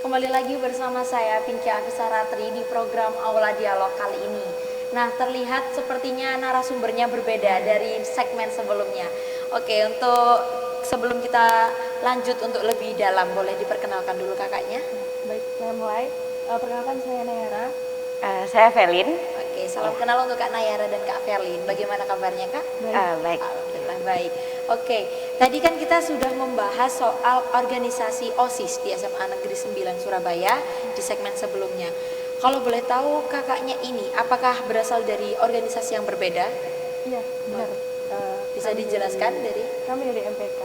Kembali lagi bersama saya Pinky Afisaratri di program Aula Dialog kali ini. Nah, terlihat sepertinya narasumbernya berbeda dari segmen sebelumnya. Oke, untuk sebelum kita lanjut untuk lebih dalam, boleh diperkenalkan dulu kakaknya? Baik, saya mulai. Perkenalkan saya Nayara. Saya Velin. Oke, salam kenal untuk Kak Nayara dan Kak Verlin. Bagaimana kabarnya, Kak? Baik. Baik. Alhamdulillah baik. Oke, tadi kan kita sudah membahas soal organisasi OSIS di SMA Negeri 9 Surabaya di segmen sebelumnya. Kalau boleh tahu kakaknya ini apakah berasal dari organisasi yang berbeda? Iya, benar. Bisa dijelaskan dari? Kami dari MPK,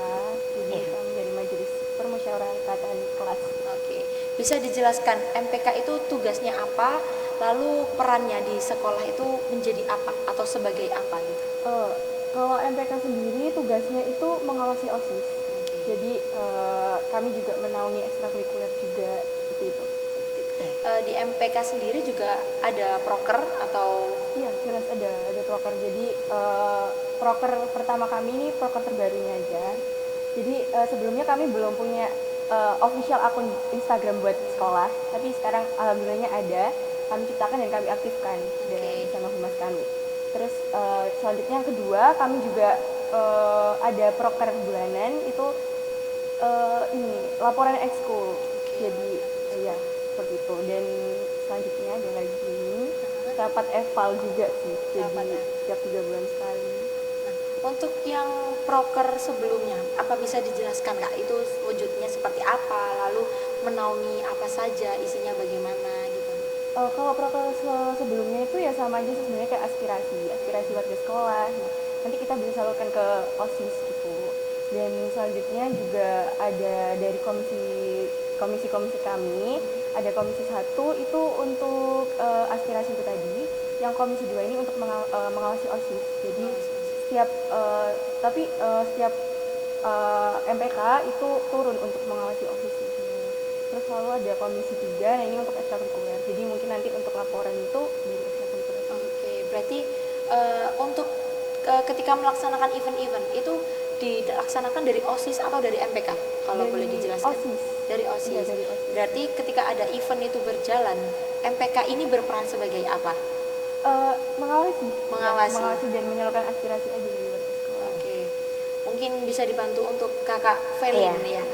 jadi Iya. kami dari Majelis Permusyawaratan Kelas. Oke, bisa dijelaskan MPK itu tugasnya apa, lalu perannya di sekolah itu menjadi apa atau sebagai apa gitu? Kalau MPK sendiri tugasnya itu mengawasi OSIS. Jadi kami juga menaungi ekstrakurikuler juga seperti itu. Di MPK sendiri juga ada proker atau Iya, jelas ada proker. Jadi proker pertama kami ini proker terbarunya aja. Jadi sebelumnya kami belum punya official akun Instagram buat sekolah, tapi sekarang alhamdulillahnya ada. Kami ciptakan dan kami aktifkan bersama humas kami. Terus selanjutnya yang kedua, kami juga ada proker bulanan itu ini laporan ekskul. Jadi ya seperti itu. Dan selanjutnya ada lagi ini rapat eval juga sih. Jadi setiap 3 bulan sekali. untuk yang proker sebelumnya, apa bisa dijelaskan Kak? Itu wujudnya seperti apa, lalu menaungi apa saja, isinya bagaimana gitu? Kalau proker sebelumnya itu ya sama aja sih sebenarnya kayak aspirasi warga sekolah. Nah, nanti kita bisa salurkan ke OSIS gitu. Dan selanjutnya juga ada dari komisi-komisi kami, ada komisi 1 itu untuk aspirasi itu tadi, yang komisi 2 ini untuk mengawasi OSIS. Jadi setiap MPK itu turun untuk mengawasi OSIS gitu. Terus selalu ada komisi 3, nah ini untuk ekstrakurikuler. Jadi mungkin nanti untuk laporan itu dari ekstrakurikuler. Oke, berarti untuk ketika melaksanakan event-event itu dilaksanakan dari OSIS atau dari MPK? Kalau Dari boleh dijelaskan. OSIS. Dari OSIS. Iya, dari OSIS. Berarti ketika ada event itu berjalan, MPK ini berperan sebagai apa? Mengawasi. Mengawasi. Ya, mengawasi dan menyalurkan aspirasi aja dari warga sekolah. Oke, mungkin bisa dibantu untuk kakak Velin ya.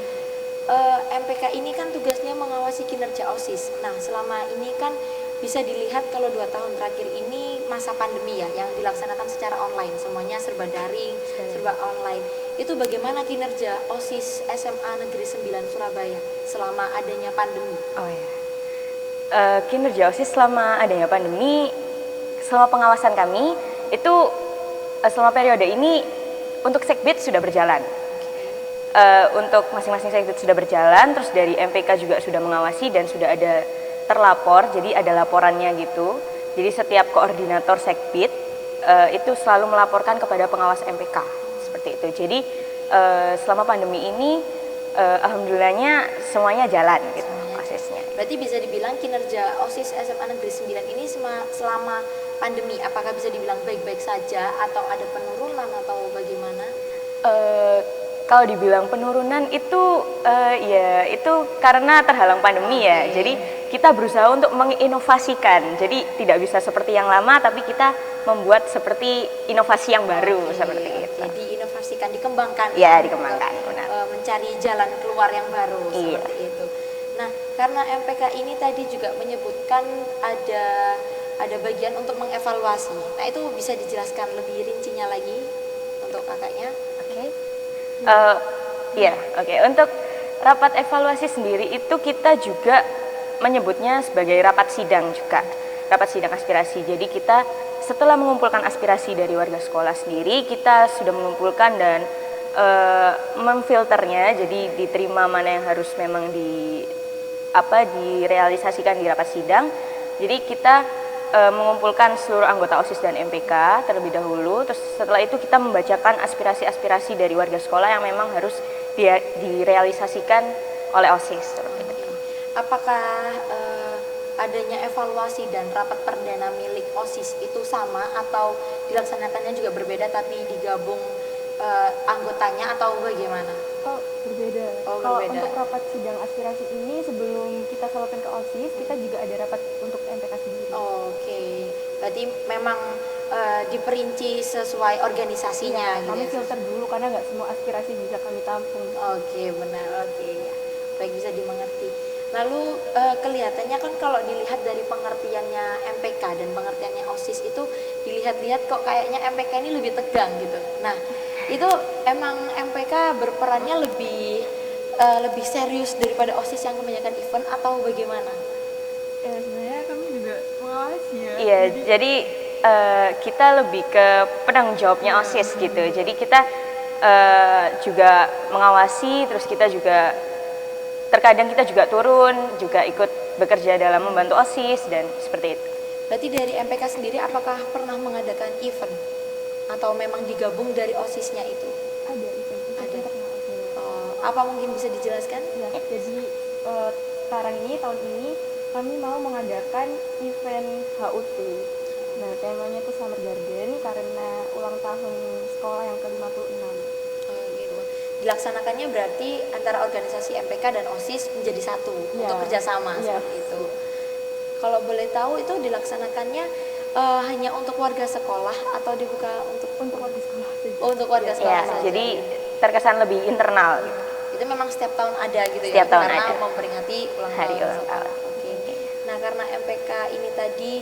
MPK ini kan tugasnya mengawasi kinerja OSIS. Nah, selama ini kan bisa dilihat kalau 2 tahun terakhir ini masa pandemi ya, yang dilaksanakan secara online, semuanya serba daring, serba online. Itu bagaimana kinerja OSIS SMA Negeri 9 Surabaya selama adanya pandemi? Oh ya. Kinerja OSIS selama adanya pandemi, selama pengawasan kami itu selama periode ini untuk sekbid sudah berjalan. Untuk masing-masing sekbid sudah berjalan, terus dari MPK juga sudah mengawasi dan sudah ada terlapor, jadi ada laporannya gitu. Jadi setiap koordinator sekbid itu selalu melaporkan kepada pengawas MPK seperti itu. Jadi selama pandemi ini alhamdulillahnya semuanya jalan gitu OSISnya. Berarti bisa dibilang kinerja OSIS SMA Negeri 9 ini selama pandemi apakah bisa dibilang baik-baik saja atau ada penurunan atau bagaimana? Kalau dibilang penurunan itu ya itu karena terhalang pandemi ya. Jadi kita berusaha untuk menginovasikan. Jadi tidak bisa seperti yang lama, tapi kita membuat seperti inovasi yang baru seperti itu. Jadi inovasikan, dikembangkan. Ya, dikembangkan, benar. Mencari jalan keluar yang baru Iya. seperti itu. Nah, karena MPK ini tadi juga menyebutkan ada bagian untuk mengevaluasi. Nah, itu bisa dijelaskan lebih rincinya lagi untuk kakaknya. Oke. Oke. Untuk rapat evaluasi sendiri itu kita juga menyebutnya sebagai rapat sidang juga, rapat sidang aspirasi. Jadi kita setelah mengumpulkan aspirasi dari warga sekolah sendiri, kita sudah mengumpulkan dan memfilternya, jadi diterima mana yang harus memang direalisasikan di rapat sidang. Jadi kita mengumpulkan seluruh anggota OSIS dan MPK terlebih dahulu, terus setelah itu kita membacakan aspirasi-aspirasi dari warga sekolah yang memang harus direalisasikan oleh OSIS. Apakah adanya evaluasi dan rapat perdana milik OSIS itu sama atau dilaksanakannya juga berbeda tapi digabung anggotanya atau bagaimana? Oh, berbeda. Oh, Kalau berbeda. untuk rapat sidang aspirasi ini sebelum kita salurkan ke OSIS, kita juga ada rapat untuk MPK sendiri. Oke, berarti memang diperinci sesuai organisasinya gitu Kami ya. filter dulu karena nggak semua aspirasi bisa kami tampung. Oke, benar. Oke, ya. Baik, bisa dimengerti. Lalu kelihatannya kan kalau dilihat dari pengertiannya MPK dan pengertiannya OSIS itu dilihat-lihat kok kayaknya MPK ini lebih tegang gitu. Nah, itu emang MPK berperannya lebih serius daripada OSIS yang kebanyakan event atau bagaimana? Ya sebenarnya kami juga mengawasi ya. Iya, jadi kita lebih ke penanggung jawabnya OSIS gitu. Jadi kita juga mengawasi, terus kita juga terkadang kita juga turun, juga ikut bekerja dalam membantu OSIS dan seperti itu. Berarti dari MPK sendiri apakah pernah mengadakan event atau memang digabung dari OSIS-nya itu? Ada event Ada. internal sebenarnya. Apa mungkin bisa dijelaskan? Ya, jadi sekarang ini tahun ini kami mau mengadakan event HUT. Nah, temanya itu Summer Garden karena ulang tahun sekolah yang ke-56. Gitu. Dilaksanakannya berarti antara organisasi MPK dan OSIS menjadi satu untuk kerjasama seperti itu. Kalau boleh tahu itu dilaksanakannya hanya untuk warga sekolah atau dibuka untuk warga sekolah saja. Untuk warga sekolah Ya, saja. jadi terkesan lebih internal gitu. Itu memang setiap tahun ada gitu Setiap ya, tahun karena ada. memperingati Hari ulang sekolah. tahun. Oke. Nah, karena MPK ini tadi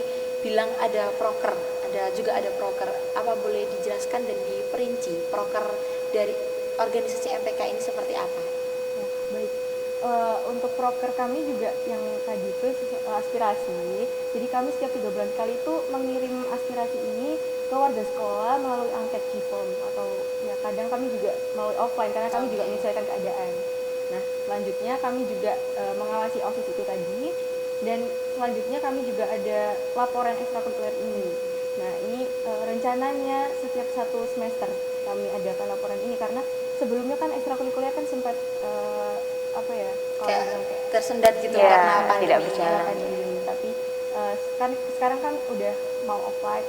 bilang ada proker, ada proker. Apa boleh dijelaskan dan diperinci proker dari organisasi MPK ini seperti apa? Ya, baik. Untuk proker kami juga yang tadi itu aspirasi. Jadi kami setiap 3 bulan sekali itu mengirim aspirasi ini ke warga sekolah melalui angket G-form atau ya kadang kami juga melalui offline karena kami juga menyesuaikan keadaan. Nah, selanjutnya kami juga mengawasi OSIS itu tadi dan selanjutnya kami juga ada laporan ekstrakurikuler ini. Nah, ini rencananya setiap 1 semester kami adakan laporan ini karena sebelumnya kan ekstrakurikuler kan sempat Kayak tersendat gitu ya, karena pandemi. tidak berjalan. Tapi sekarang kan udah mau offline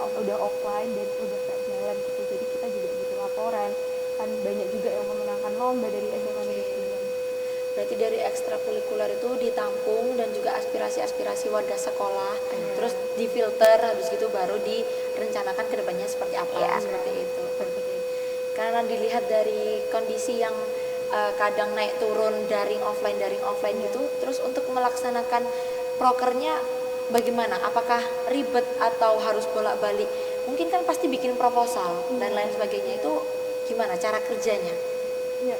dan udah gak jalan gitu. Jadi kita juga butuh laporan. Kan banyak juga yang memenangkan lomba dari SMA Negeri 9. Berarti dari ekstrakurikuler itu ditampung dan juga aspirasi-aspirasi warga sekolah, terus difilter, habis gitu baru direncanakan ke depannya seperti apa, seperti itu. Karena dilihat dari kondisi yang kadang naik turun daring offline gitu, terus untuk melaksanakan prokernya bagaimana? Apakah ribet atau harus bolak-balik? Mungkin kan pasti bikin proposal dan lain sebagainya, itu gimana cara kerjanya? Ya,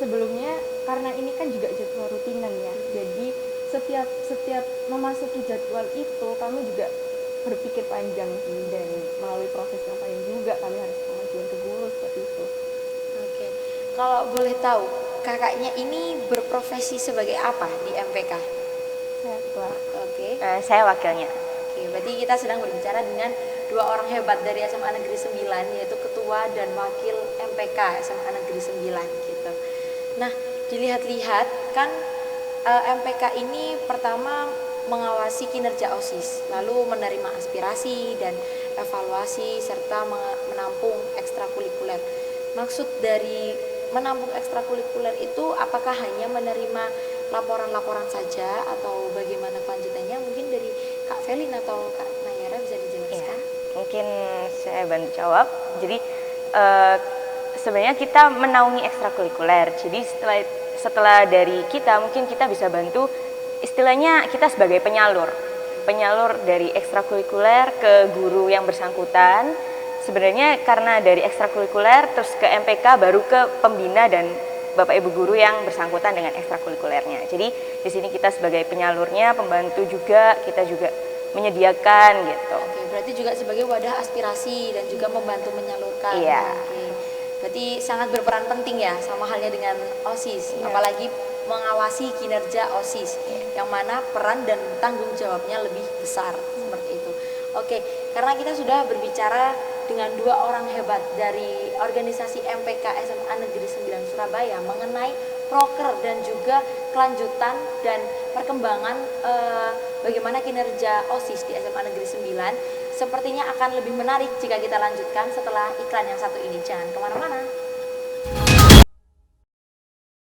sebelumnya karena ini kan juga jadwal rutinan ya, jadi setiap memasuki jadwal itu kami juga berpikir panjang sih, dan melalui proses yang panjang juga kami harus pengajuan ke guru seperti itu. Oke, kalau boleh tahu kakaknya ini berprofesi sebagai apa di MPK? Saya ketua. Oke. Saya wakilnya. Oke, berarti kita sedang berbicara dengan 2 orang hebat dari SMA Negeri 9, yaitu ketua dan wakil MPK SMA Negeri 9 gitu. Nah, dilihat-lihat kan MPK ini pertama mengawasi kinerja OSIS, lalu menerima aspirasi dan evaluasi serta menampung ekstrakurikuler. Maksud dari menampung ekstrakurikuler itu apakah hanya menerima laporan-laporan saja atau bagaimana kelanjutannya? Mungkin dari Kak Felin atau Kak Nayara bisa dijelaskan? Ya, mungkin saya bantu jawab. Jadi sebenarnya kita menaungi ekstrakurikuler. Jadi setelah dari kita mungkin kita bisa bantu, istilahnya kita sebagai penyalur dari ekstrakurikuler ke guru yang bersangkutan. Sebenarnya karena dari ekstrakurikuler terus ke MPK baru ke pembina dan Bapak Ibu guru yang bersangkutan dengan ekstrakurikulernya. Jadi di sini kita sebagai penyalurnya, pembantu juga, kita juga menyediakan gitu. Oke, berarti juga sebagai wadah aspirasi dan juga membantu menyalurkan. Iya. Oke. Berarti sangat berperan penting ya, sama halnya dengan OSIS, apalagi mengawasi kinerja OSIS, yang mana peran dan tanggung jawabnya lebih besar seperti itu. Oke, karena kita sudah berbicara dengan 2 orang hebat dari organisasi MPK SMA Negeri 9 Surabaya mengenai proker dan juga kelanjutan dan perkembangan bagaimana kinerja OSIS di SMA Negeri 9. Sepertinya akan lebih menarik jika kita lanjutkan setelah iklan yang satu ini. Jangan kemana-mana.